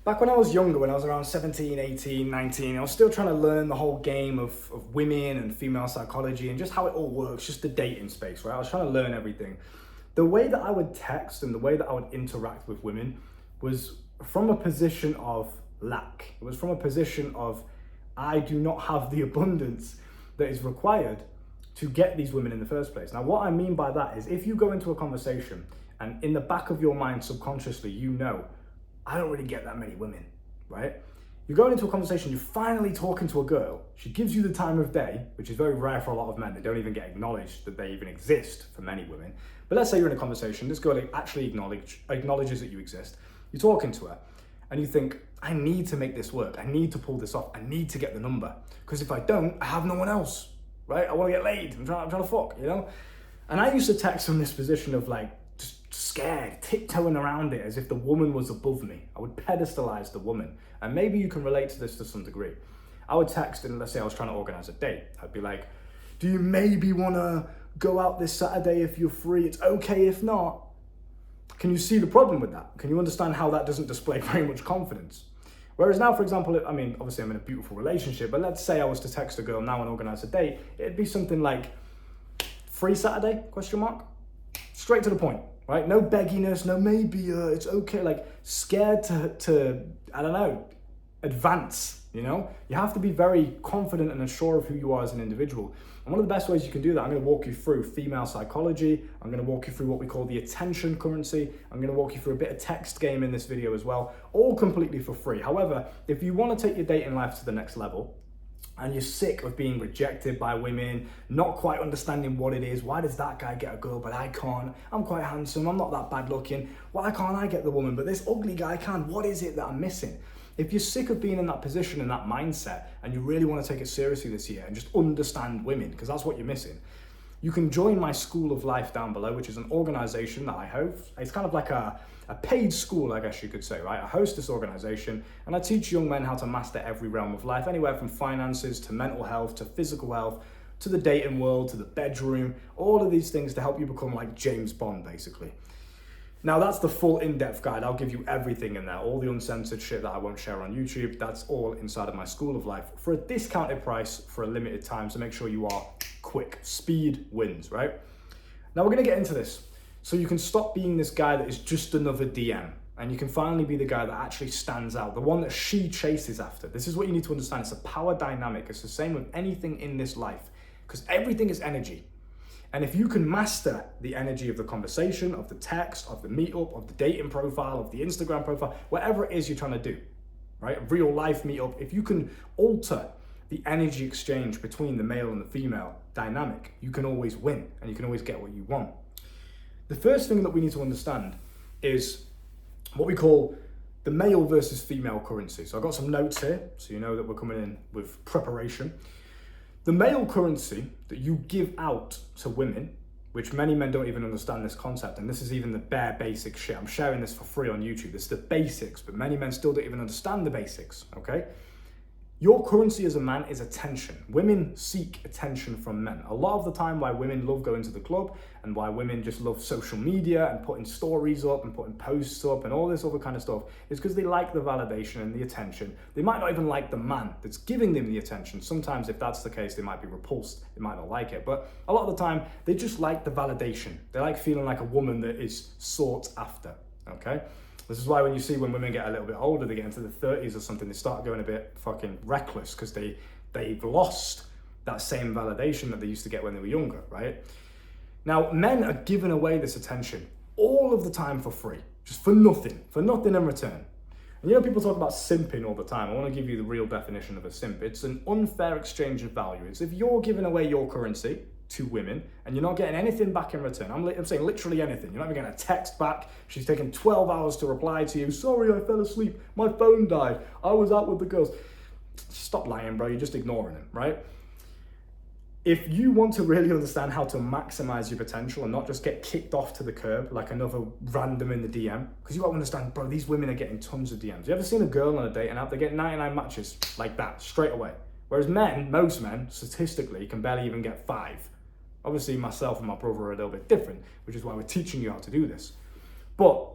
Back when I was younger, when I was around 17, 18, 19, I was still trying to learn the whole game of women and female psychology and just how it all works, just the dating space, right? I was trying to learn everything. The way that I would text and the way that I would interact with women was from a position of lack. It was from a position of, I do not have the abundance that is required to get these women in the first place. Now, what I mean by that is if you go into a conversation and in the back of your mind, subconsciously, you know, I don't really get that many women, right? You're going into a conversation, you're finally talking to a girl, she gives you the time of day, which is very rare for a lot of men. They don't even get acknowledged that they even exist for many women. But let's say you're in a conversation, this girl actually acknowledges that you exist. You're talking to her and you think, I need to make this work. I need to pull this off. I need to get the number. Because if I don't, I have no one else, right? I want to get laid. I'm trying to fuck, you know? And I used to text from this position of like, scared, tiptoeing around it as if the woman was above me. I would pedestalize the woman. And maybe you can relate to this to some degree. I would text and let's say I was trying to organize a date. I'd be like, do you maybe want to go out this Saturday if you're free? It's okay if not. Can you see the problem with that? Can you understand how that doesn't display very much confidence? Whereas now, for example, I mean, obviously I'm in a beautiful relationship, but let's say I was to text a girl now and organize a date. It'd be something like, free Saturday, question mark? Straight to the point. Right? No begginess, no maybe, it's okay, like scared to, I don't know, advance, you know? You have to be very confident and assured of who you are as an individual. And one of the best ways you can do that, I'm gonna walk you through female psychology, I'm gonna walk you through what we call the attention currency, I'm gonna walk you through a bit of text game in this video as well, all completely for free. However, if you wanna take your dating life to the next level, and you're sick of being rejected by women, not quite understanding what it is. Why does that guy get a girl, but I can't? I'm quite handsome, I'm not that bad looking. Why can't I get the woman, but this ugly guy can? What is it that I'm missing? If you're sick of being in that position and that mindset, and you really want to take it seriously this year and just understand women, because that's what you're missing, you can join my School of Life down below, which is an organization that I host. It's kind of like a paid school, I guess you could say, right? I host this organization and I teach young men how to master every realm of life, anywhere from finances to mental health to physical health to the dating world to the bedroom, all of these things to help you become like James Bond, basically. Now that's the full in-depth guide. I'll give you everything in there, all the uncensored shit that I won't share on YouTube. That's all inside of my School of Life for a discounted price for a limited time. So make sure you are quick. Speed wins, right? Now we're gonna get into this. So you can stop being this guy that is just another DM and you can finally be the guy that actually stands out, the one that she chases after. This is what you need to understand. It's a power dynamic. It's the same with anything in this life because everything is energy. And if you can master the energy of the conversation, of the text, of the meetup, of the dating profile, of the Instagram profile, whatever it is you're trying to do, right? A real life meetup, if you can alter the energy exchange between the male and the female dynamic, you can always win and you can always get what you want. The first thing that we need to understand is what we call the male versus female currency. So I've got some notes here, so you know that we're coming in with preparation. The male currency that you give out to women, which many men don't even understand this concept, and this is even the bare basic shit. I'm sharing this for free on YouTube. This is the basics, but many men still don't even understand the basics, okay? Your currency as a man is attention. Women seek attention from men. A lot of the time why women love going to the club and why women just love social media and putting stories up and putting posts up and all this other kind of stuff is because they like the validation and the attention. They might not even like the man that's giving them the attention. Sometimes if that's the case, they might be repulsed. They might not like it. But a lot of the time, they just like the validation. They like feeling like a woman that is sought after, okay? This is why when you see when women get a little bit older, they get into the 30s or something, they start going a bit fucking reckless because they've lost that same validation that they used to get when they were younger, right? Now, men are giving away this attention all of the time for free, just for nothing in return. And you know, people talk about simping all the time. I want to give you the real definition of a simp. It's an unfair exchange of value. It's if you're giving away your currency to women and you're not getting anything back in return. I'm saying literally anything. You're not even getting a text back. She's taken 12 hours to reply to you. Sorry, I fell asleep. My phone died. I was out with the girls. Stop lying, bro. You're just ignoring them, right? If you want to really understand how to maximize your potential and not just get kicked off to the curb like another random in the DM, because you got to understand, bro, these women are getting tons of DMs. You ever seen a girl on a dating app? They get 99 matches like that straight away. Whereas men, most men, statistically, can barely even get 5. Obviously, myself and my brother are a little bit different, which is why we're teaching you how to do this. But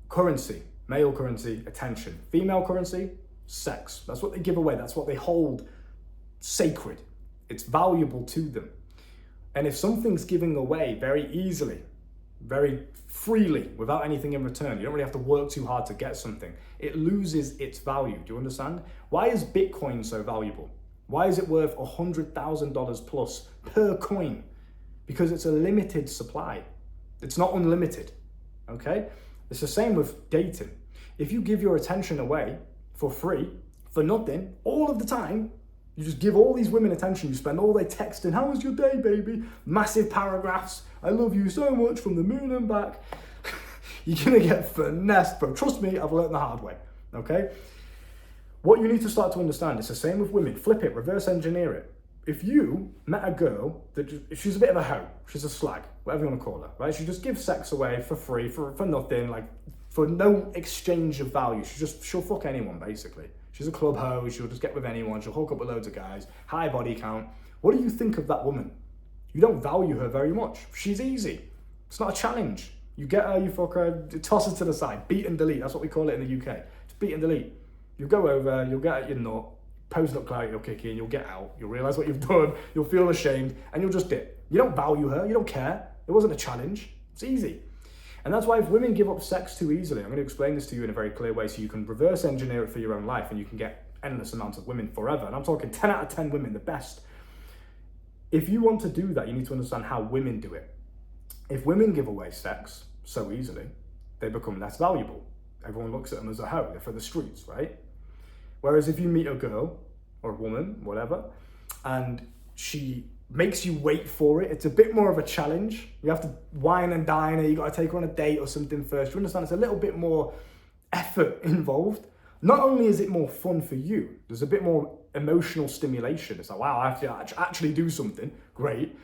currency, Male currency, attention. Female currency, sex. That's what they give away. That's what they hold sacred. It's valuable to them. And if something's giving away very easily, very freely, without anything in return, you don't really have to work too hard to get something, it loses its value. Do you understand? Why is Bitcoin so valuable? Why is it worth $100,000 plus per coin? Because it's a limited supply. It's not unlimited, okay? It's the same with dating. If you give your attention away for free, for nothing, all of the time, you just give all these women attention, you spend all day texting, how was your day, baby? Massive paragraphs, I love you so much from the moon and back. You're gonna get finessed, bro. Trust me, I've learned the hard way, okay? What you need to start to understand, it's the same with women. Flip it, reverse engineer it. If you met a girl she's a bit of a hoe, she's a slag, whatever you want to call her, right? She just gives sex away for free, for nothing, like for no exchange of value. She'll fuck anyone, basically. She's a club hoe, she'll just get with anyone, she'll hook up with loads of guys, high body count. What do you think of that woman? You don't value her very much. She's easy. It's not a challenge. You get her, you fuck her, toss her to the side, beat and delete. That's what we call it in the UK. It's beat and delete. You go over, you'll get at your nut, pose look like you'll kick in, you'll get out, you'll realise what you've done, you'll feel ashamed, and you'll just dip. You don't value her, you don't care. It wasn't a challenge. It's easy. And that's why if women give up sex too easily, I'm going to explain this to you in a very clear way so you can reverse engineer it for your own life and you can get endless amounts of women forever. And I'm talking 10 out of 10 women, the best. If you want to do that, you need to understand how women do it. If women give away sex so easily, they become less valuable. Everyone looks at them as a hoe, they're for the streets, right? Whereas if you meet a girl or a woman, whatever, and she makes you wait for it, it's a bit more of a challenge. You have to wine and dine her, you got to take her on a date or something first. You understand, it's a little bit more effort involved. Not only is it more fun for you, there's a bit more emotional stimulation. It's like, wow, I have to actually do something, great.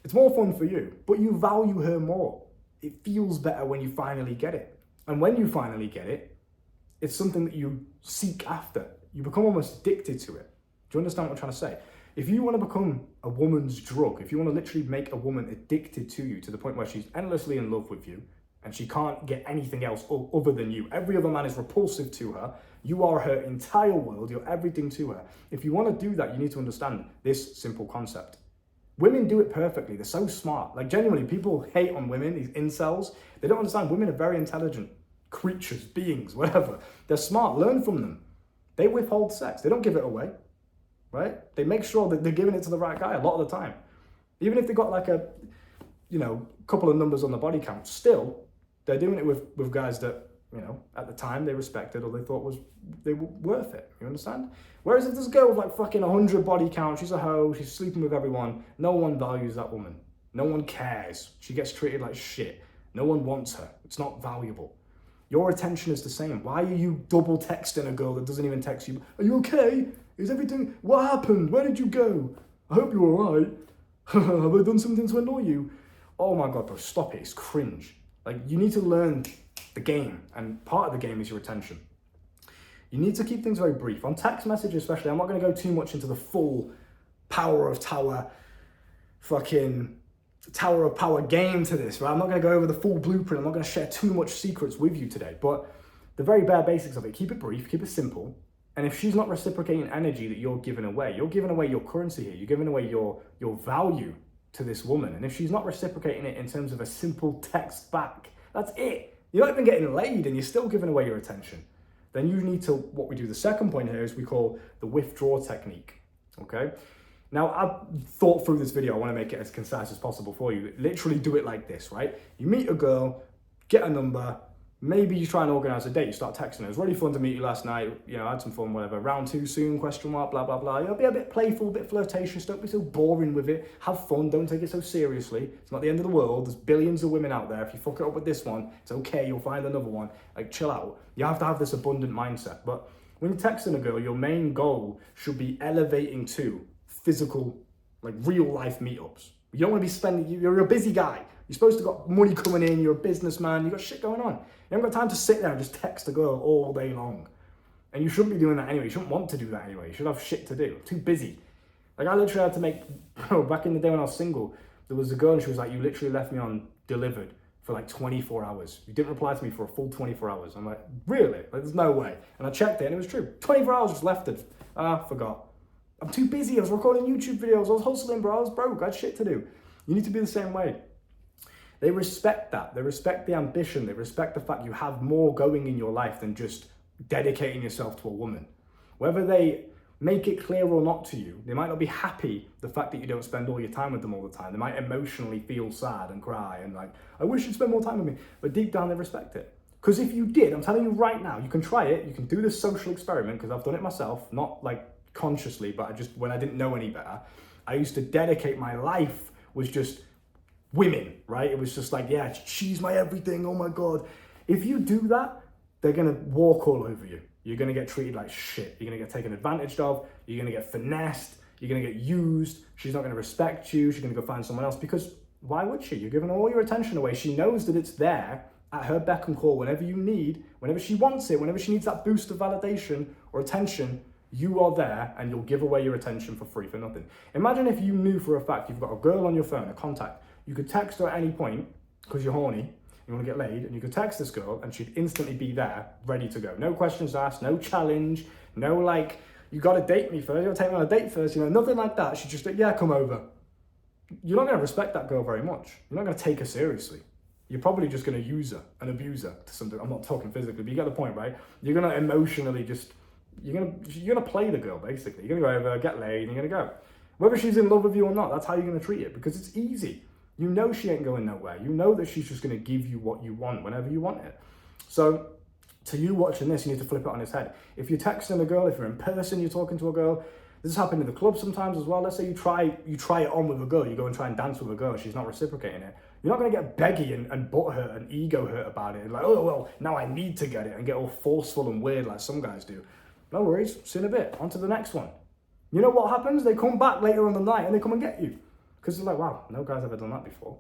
It's more fun for you, but you value her more. It feels better when you finally get it. And when you finally get it, it's something that you seek after. You become almost addicted to it. Do you understand what I'm trying to say? If you want to become a woman's drug, if you want to literally make a woman addicted to you to the point where she's endlessly in love with you and she can't get anything else other than you, every other man is repulsive to her, you are her entire world, you're everything to her. If you want to do that, you need to understand this simple concept. Women do it perfectly. They're so smart. Like, genuinely, people hate on women, these incels. They don't understand women are very intelligent creatures, beings, whatever. They're smart. Learn from them. They withhold sex. They don't give it away, right? They make sure that they're giving it to the right guy a lot of the time. Even if they got like a, couple of numbers on the body count, still, they're doing it with guys that, at the time they respected or they thought they were worth it. You understand? Whereas if there's a girl with like fucking 100 body count, she's a hoe, she's sleeping with everyone, no one values that woman. No one cares. She gets treated like shit. No one wants her. It's not valuable. Your attention is the same. Why are you double texting a girl that doesn't even text you? Are you okay? Is everything, what happened? Where did you go? I hope you're all right. Have I done something to annoy you? Oh my God, bro, stop it. It's cringe. Like, you need to learn the game, and part of the game is your attention. You need to keep things very brief. On text messages especially, I'm not going to go too much into the full Tower of Power game to this, right? I'm not going to go over the full blueprint. I'm not going to share too much secrets with you today, but the very bare basics of it, keep it brief, keep it simple. And if she's not reciprocating energy that you're giving away your currency here, you're giving away your value to this woman. And if she's not reciprocating it in terms of a simple text back, that's it. You're not even getting laid and you're still giving away your attention. Then you need to, what we do, the second point here is we call the withdraw technique, okay? Now, I've thought through this video. I want to make it as concise as possible for you. Literally do it like this, right? You meet a girl, get a number, maybe you try and organize a date, you start texting her. It was really fun to meet you last night, I had some fun, whatever. Round 2 soon, question mark, blah, blah, blah. Be a bit playful, a bit flirtatious, don't be so boring with it. Have fun, don't take it so seriously. It's not the end of the world. There's billions of women out there. If you fuck it up with this one, it's okay, you'll find another one. Like, chill out. You have to have this abundant mindset. But when you're texting a girl, your main goal should be elevating to physical, like real life meetups. You don't want to be spending, you're a busy guy. You're supposed to got money coming in, you're a businessman, you got shit going on. You haven't got time to sit there and just text a girl all day long. And you shouldn't be doing that anyway. You shouldn't want to do that anyway. You should have shit to do. Too busy. Like, I literally had to back in the day when I was single, there was a girl and she was like, you literally left me on delivered for like 24 hours. You didn't reply to me for a full 24 hours. I'm like, really? Like, there's no way. And I checked it and it was true. 24 hours, just left it. Forgot. I'm too busy. I was recording YouTube videos. I was hustling, bro. I was broke. I had shit to do. You need to be the same way. They respect that. They respect the ambition. They respect the fact you have more going in your life than just dedicating yourself to a woman. Whether they make it clear or not to you, they might not be happy the fact that you don't spend all your time with them all the time. They might emotionally feel sad and cry and like, I wish you'd spend more time with me. But deep down, they respect it. Because if you did, I'm telling you right now, you can try it. You can do this social experiment, because I've done it myself, not like consciously, but when I didn't know any better, I used to dedicate my life was just women, right? It was just like, yeah, she's my everything. Oh my God. If you do that, they're going to walk all over you. You're going to get treated like shit. You're going to get taken advantage of. You're going to get finessed. You're going to get used. She's not going to respect you. She's going to go find someone else, because why would she? You're giving all your attention away. She knows that it's there at her beck and call whenever you need, whenever she wants it, whenever she needs that boost of validation or attention, you are there and you'll give away your attention for free, for nothing. Imagine if you knew for a fact you've got a girl on your phone, a contact. You could text her at any point because you're horny, you want to get laid, and you could text this girl and she'd instantly be there, ready to go. No questions asked, no challenge, no like, you got to date me first, you got to take me on a date first, nothing like that. She'd just like, yeah, come over. You're not going to respect that girl very much. You're not going to take her seriously. You're probably just going to use her and abuse her to some degree. I'm not talking physically, but you get the point, right? You're going to emotionally just, you're gonna play the girl, basically. You're going to go over, get laid, and you're going to go. Whether she's in love with you or not, that's how you're going to treat it, because it's easy. You know she ain't going nowhere. You know that she's just going to give you what you want whenever you want it. So to you watching this, you need to flip it on its head. If you're texting a girl, if you're in person, you're talking to a girl, this has happened in the club sometimes as well. Let's say you try it on with a girl, you go and try and dance with a girl, she's not reciprocating it. You're not going to get beggy and butthurt and ego hurt about it. And like, oh, well, now I need to get it, and get all forceful and weird like some guys do. No worries, see in a bit, on to the next one. You know what happens? They come back later on the night and they come and get you. Because they're like, wow, no guy's ever done that before.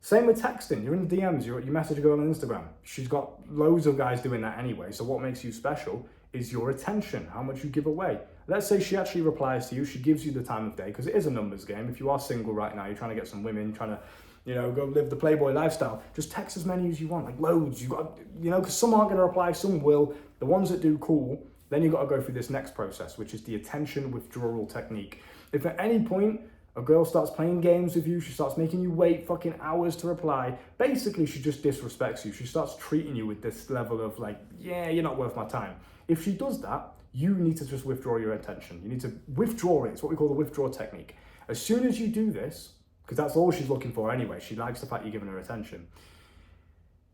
Same with texting. You're in the DMs, you message a girl on Instagram. She's got loads of guys doing that anyway. So what makes you special is your attention, how much you give away. Let's say she actually replies to you, she gives you the time of day, because it is a numbers game. If you are single right now, you're trying to get some women, trying to, go live the playboy lifestyle, just text as many as you want, like loads. You got, because some aren't going to reply, some will. The ones that do, cool. Then you've got to go through this next process, which is the attention withdrawal technique. If at any point a girl starts playing games with you, she starts making you wait fucking hours to reply, basically she just disrespects you. She starts treating you with this level of like, yeah, you're not worth my time. If she does that, you need to just withdraw your attention. You need to withdraw it. It's what we call the withdrawal technique. As soon as you do this, because that's all she's looking for anyway, she likes the fact you're giving her attention,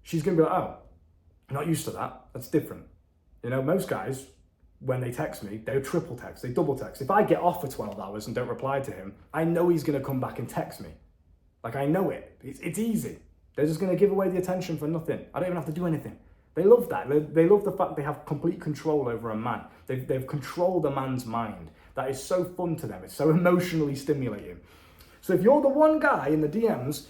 she's going to be like, oh, I'm not used to that. That's different. Most guys, when they text me, they triple text, they double text. If I get off for 12 hours and don't reply to him, I know he's going to come back and text me. Like, I know it. It's easy. They're just going to give away the attention for nothing. I don't even have to do anything. They love that. They love the fact they have complete control over a man. They've controlled a man's mind. That is so fun to them. It's so emotionally stimulating. So if you're the one guy in the DMs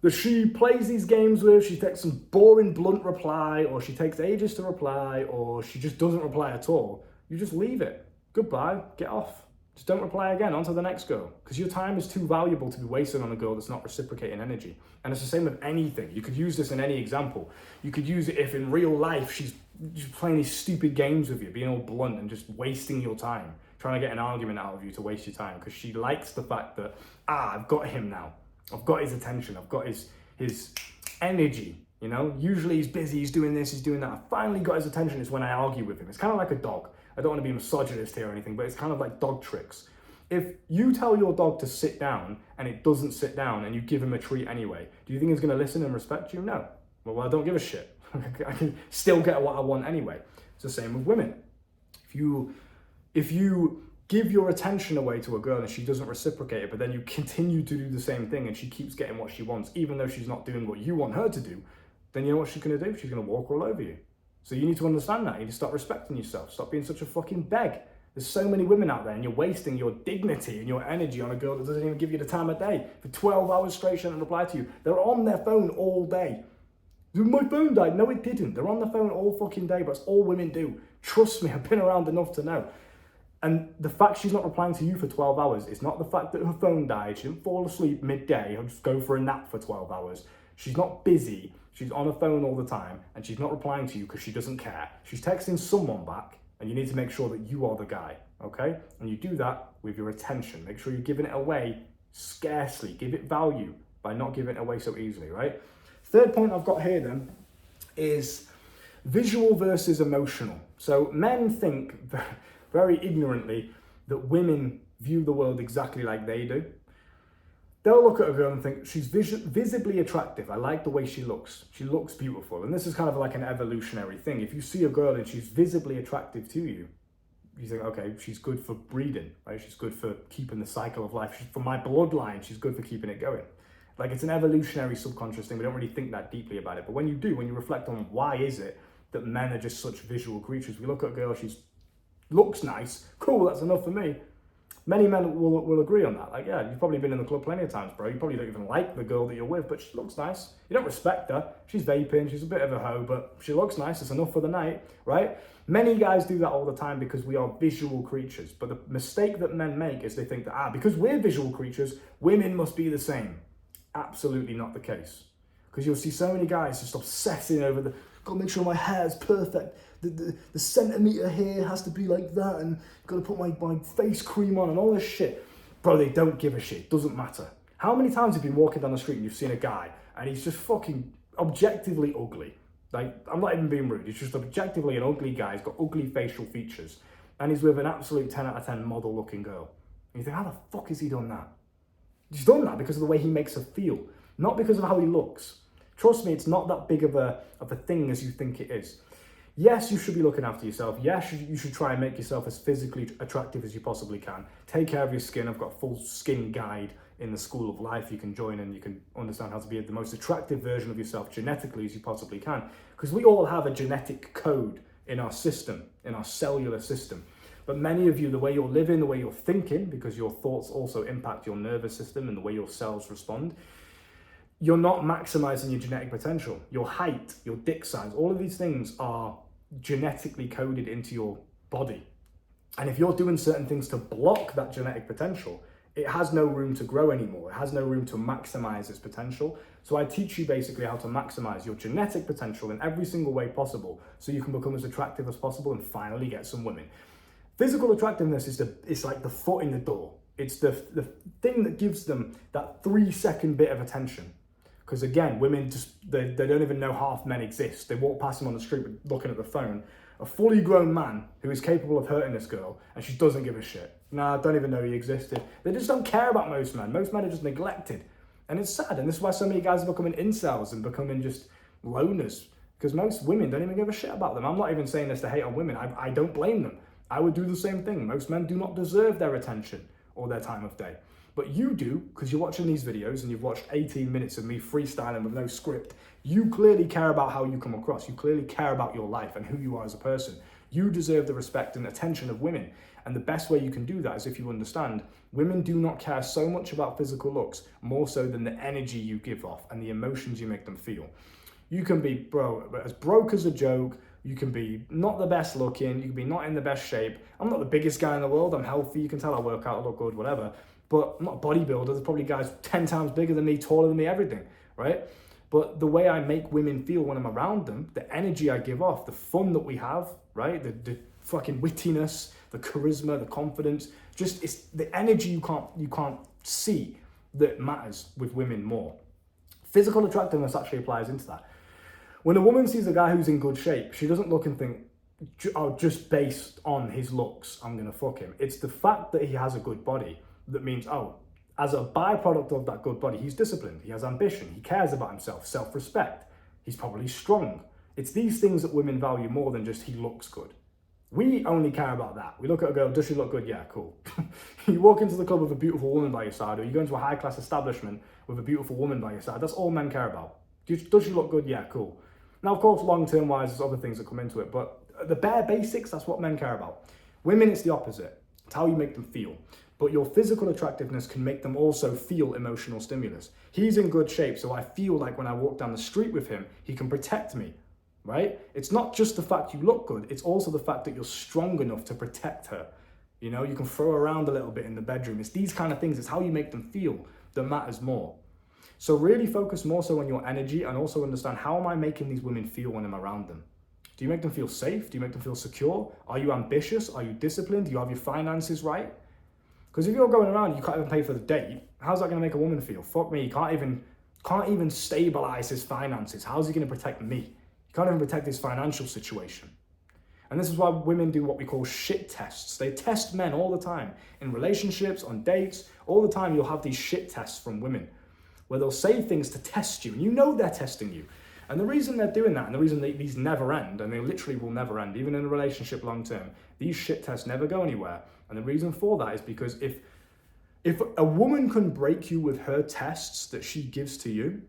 that she plays these games with, she takes some boring, blunt reply, or she takes ages to reply, or she just doesn't reply at all, you just leave it. Goodbye, get off. Just don't reply again, on to the next girl. Because your time is too valuable to be wasted on a girl that's not reciprocating energy. And it's the same with anything. You could use this in any example. You could use it if in real life she's playing these stupid games with you, being all blunt and just wasting your time, trying to get an argument out of you to waste your time, because she likes the fact that, I've got him now. I've got his attention. I've got his energy, Usually he's busy, he's doing this, he's doing that. I finally got his attention is when I argue with him. It's kind of like a dog. I don't want to be misogynist here or anything, but it's kind of like dog tricks. If you tell your dog to sit down and it doesn't sit down and you give him a treat anyway, do you think he's going to listen and respect you? No. Well, I don't give a shit. I can still get what I want anyway. It's the same with women. If you give your attention away to a girl and she doesn't reciprocate it, but then you continue to do the same thing and she keeps getting what she wants, even though she's not doing what you want her to do, then you know what she's going to do? She's going to walk all over you. So you need to understand that. You need to start respecting yourself. Stop being such a fucking beg. There's so many women out there and you're wasting your dignity and your energy on a girl that doesn't even give you the time of day. For 12 hours straight, she doesn't reply to you. They're on their phone all day. My phone died. No, it didn't. They're on the phone all fucking day, but it's all women do. Trust me, I've been around enough to know. And the fact she's not replying to you for 12 hours is not the fact that her phone died. She didn't fall asleep midday or just go for a nap for 12 hours. She's not busy. She's on her phone all the time, and she's not replying to you because she doesn't care. She's texting someone back, and you need to make sure that you are the guy, okay? And you do that with your attention. Make sure you're giving it away scarcely. Give it value by not giving it away so easily, right? Third point I've got here then is visual versus emotional. So men think very ignorantly that women view the world exactly like they do. They'll look at a girl and think, she's visibly attractive. I like the way she looks. She looks beautiful. And this is kind of like an evolutionary thing. If you see a girl and she's visibly attractive to you, you think, okay, she's good for breeding, right? She's good for keeping the cycle of life. For my bloodline, she's good for keeping it going. Like, it's an evolutionary subconscious thing. We don't really think that deeply about it. But when you do, when you reflect on why is it that men are just such visual creatures, we look at a girl, she looks nice, cool, that's enough for me. Many men will agree on that. Like, yeah, you've probably been in the club plenty of times, bro. You probably don't even like the girl that you're with, but she looks nice. You don't respect her. She's vaping. She's a bit of a hoe, but she looks nice. It's enough for the night, right? Many guys do that all the time because we are visual creatures. But the mistake that men make is they think that, because we're visual creatures, women must be the same. Absolutely not the case. Because you'll see so many guys just obsessing over gotta make sure my hair's perfect. The centimetre here has to be like that, and gotta put my face cream on and all this shit. Bro, they don't give a shit. Doesn't matter. How many times have you been walking down the street and you've seen a guy and he's just fucking objectively ugly? Like, I'm not even being rude. He's just objectively an ugly guy. He's got ugly facial features. And he's with an absolute 10 out of 10 model looking girl. And you think, how the fuck has he done that? He's done that because of the way he makes her feel. Not because of how he looks. Trust me, it's not that big of a thing as you think it is. Yes, you should be looking after yourself. Yes, you should try and make yourself as physically attractive as you possibly can. Take care of your skin. I've got a full skin guide in the School of Life you can join, and you can understand how to be the most attractive version of yourself genetically as you possibly can. Because we all have a genetic code in our system, in our cellular system. But many of you, the way you're living, the way you're thinking, because your thoughts also impact your nervous system and the way your cells respond, you're not maximizing your genetic potential. Your height, your dick size, all of these things are genetically coded into your body. And if you're doing certain things to block that genetic potential, it has no room to grow anymore. It has no room to maximize its potential. So I teach you basically how to maximize your genetic potential in every single way possible so you can become as attractive as possible and finally get some women. Physical attractiveness is like the foot in the door. It's the thing that gives them that 3-second bit of attention. Because again, women they don't even know half men exist. They walk past them on the street looking at the phone. A fully grown man who is capable of hurting this girl, and she doesn't give a shit. Nah, don't even know he existed. They just don't care about most men. Most men are just neglected. And it's sad. And this is why so many guys are becoming incels and becoming just loners. Because most women don't even give a shit about them. I'm not even saying this to hate on women. I don't blame them. I would do the same thing. Most men do not deserve their attention or their time of day. But you do, because you're watching these videos and you've watched 18 minutes of me freestyling with no script. You clearly care about how you come across. You clearly care about your life and who you are as a person. You deserve the respect and attention of women. And the best way you can do that is if you understand women do not care so much about physical looks, more so than the energy you give off and the emotions you make them feel. You can be, as broke as a joke. You can be not the best looking. You can be not in the best shape. I'm not the biggest guy in the world. I'm healthy. You can tell I work out, I look good, whatever. But I'm not a bodybuilder. There's probably guys 10 times bigger than me, taller than me, everything, right? But the way I make women feel when I'm around them, the energy I give off, the fun that we have, right? The fucking wittiness, the charisma, the confidence, just it's the energy you can't see that matters with women more. Physical attractiveness actually applies into that. When a woman sees a guy who's in good shape, she doesn't look and think, oh, just based on his looks, I'm gonna fuck him. It's the fact that he has a good body that means, oh, as a byproduct of that good body, he's disciplined, he has ambition, he cares about himself, self-respect, he's probably strong. It's these things that women value more than just he looks good. We only care about that. We look at a girl, does she look good? Yeah, cool. You walk into the club with a beautiful woman by your side, or you go into a high-class establishment with a beautiful woman by your side, that's all men care about. Does she look good? Yeah, cool. Now, of course, long-term wise, there's other things that come into it, but the bare basics, that's what men care about. Women, it's the opposite. It's how you make them feel. But your physical attractiveness can make them also feel emotional stimulus. He's in good shape, so I feel like when I walk down the street with him, he can protect me, right? It's not just the fact you look good, it's also the fact that you're strong enough to protect her. You know, you can throw around a little bit in the bedroom. It's these kind of things, it's how you make them feel that matters more. So really focus more so on your energy and also understand, how am I making these women feel when I'm around them? Do you make them feel safe? Do you make them feel secure? Are you ambitious? Are you disciplined? Do you have your finances right? Because if you're going around, you can't even pay for the date, how's that going to make a woman feel? Fuck me, he can't even stabilize his finances. How's he going to protect me? He can't even protect his financial situation. And this is why women do what we call shit tests. They test men all the time. In relationships, on dates, all the time you'll have these shit tests from women where they'll say things to test you, and you know they're testing you. And the reason they're doing that, and the reason these never end, and they literally will never end, even in a relationship long term, these shit tests never go anywhere. And the reason for that is because if a woman can break you with her tests that she gives to you,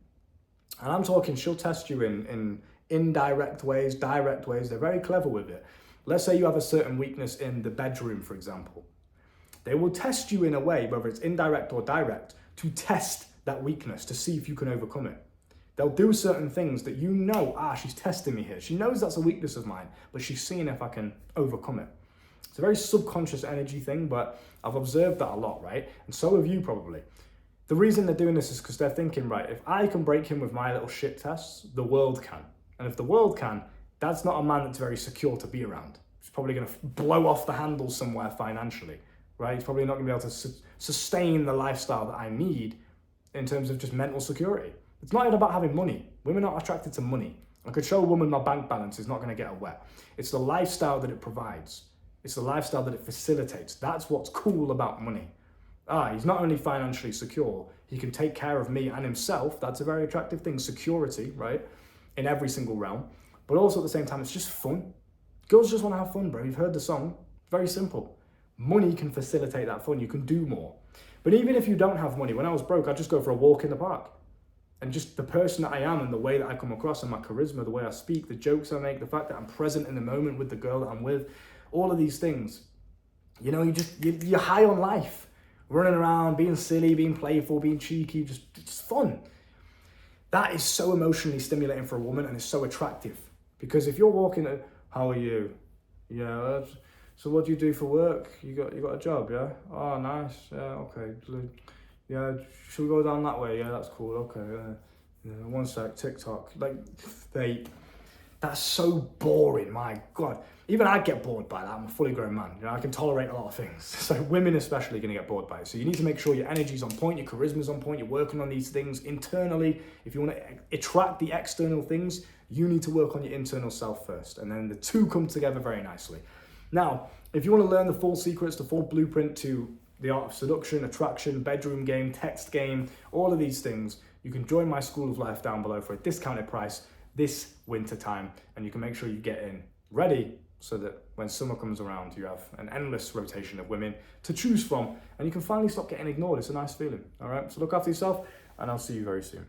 and I'm talking, she'll test you in indirect ways, direct ways, they're very clever with it. Let's say you have a certain weakness in the bedroom, for example. They will test you in a way, whether it's indirect or direct, to test that weakness, to see if you can overcome it. They'll do certain things that you know, she's testing me here. She knows that's a weakness of mine, but she's seeing if I can overcome it. It's a very subconscious energy thing, but I've observed that a lot, right? And so have you probably. The reason they're doing this is because they're thinking, right, if I can break him with my little shit tests, the world can. And if the world can, that's not a man that's very secure to be around. He's probably going to blow off the handle somewhere financially, right? He's probably not going to be able to sustain the lifestyle that I need in terms of just mental security. It's not even about having money. Women are not attracted to money. I could show a woman my bank balance, is not going to get her wet. It's the lifestyle that it provides. It's the lifestyle that it facilitates. That's what's cool about money. He's not only financially secure, he can take care of me and himself. That's a very attractive thing, security, right? In every single realm. But also at the same time, it's just fun. Girls just want to have fun, bro. You've heard the song. Very simple. Money can facilitate that fun. You can do more. But even if you don't have money, when I was broke, I'd just go for a walk in the park. And just the person that I am and the way that I come across and my charisma, the way I speak, the jokes I make, the fact that I'm present in the moment with the girl that I'm with, all of these things, you know, you're high on life, running around, being silly, being playful, being cheeky, just fun. That is so emotionally stimulating for a woman, and it's so attractive. Because if you're walking, how are you? Yeah, so what do you do for work? You got a job, yeah? Oh, nice, yeah, okay. Yeah, should we go down that way? Yeah, that's cool, okay. Yeah, one sec, TikTok. Like, that's so boring, my God. Even I'd get bored by that. I'm a fully grown man. You know, I can tolerate a lot of things. So women especially are gonna get bored by it. So you need to make sure your energy's on point, your charisma's on point, you're working on these things internally. If you wanna attract the external things, you need to work on your internal self first. And then the two come together very nicely. Now, if you wanna learn the full secrets, the full blueprint to the art of seduction, attraction, bedroom game, text game, all of these things, you can join my School of Life down below for a discounted price this winter time, and you can make sure you get in ready so that when summer comes around, you have an endless rotation of women to choose from, and you can finally stop getting ignored. It's a nice feeling, all right? So look after yourself, and I'll see you very soon.